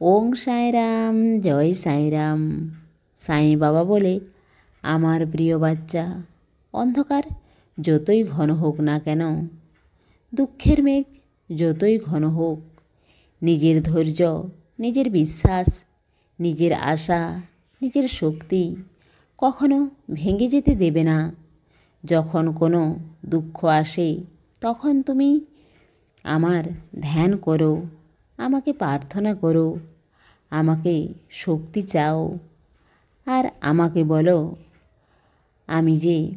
ওং সাঁইরাম, জয় সাঁইরাম। সাঁই বাবা বলে, আমার প্রিয় বাচ্চা, অন্ধকার যতই ঘন হোক না কেন, দুঃখের মেঘ যতই ঘন হোক, নিজের ধৈর্য, নিজের বিশ্বাস, নিজের আশা, নিজের শক্তি কখনো ভেঙে যেতে দেবে না। যখন কোনো দুঃখ আসে তখন তুমি আমার ধ্যান করো, আমাকে প্রার্থনা করো, আমাকে শক্তি চাও, আর আমাকে বলো, আমি যে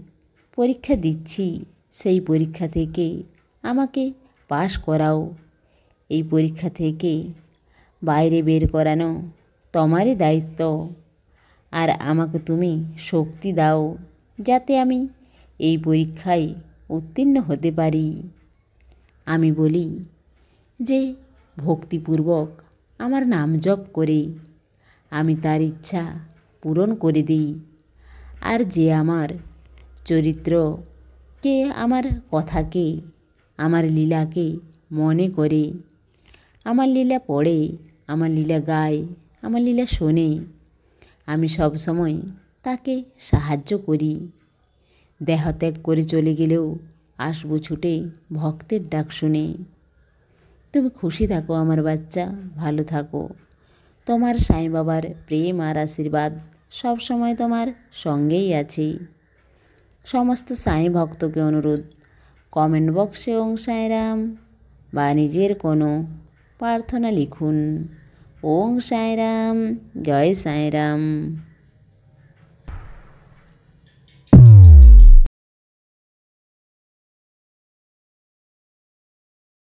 পরীক্ষা দিচ্ছি সেই পরীক্ষা থেকে আমাকে পাশ করাও। এই পরীক্ষা থেকে বাইরে বের করানো তোমারই দায়িত্ব। আর আমাকে তুমি শক্তি দাও যাতে আমি এই পরীক্ষায় উত্তীর্ণ হতে পারি। আমি বলি যে ভক্তিপূর্বক আমার নাম জপ করে আমি তার ইচ্ছা পূরণ করে দিই। আর যে আমার চরিত্রকে, আমার কথাকে, আমার লীলাকে মনে করে, আমার লীলা পড়ে, আমার লীলা গায়, আমার লীলা শোনে, আমি সব সময় তাকে সাহায্য করি। দেহত্যাগ করে চলে গেলেও আসবো ছুটে ভক্তের ডাক শুনে। তুমি খুশি থাকো আমার বাচ্চা, ভালো থাকো। তোমার সাঁই বাবার প্রেম আর আশীর্বাদ সব সময় তোমার সঙ্গেই আছে। সমস্ত সাঁই ভক্তকে অনুরোধ, কমেন্ট বক্সে ওং সাঁইরাম বা নিজের কোনো প্রার্থনা লিখুন। ওং সাঁইরাম, জয় সাঁইরাম।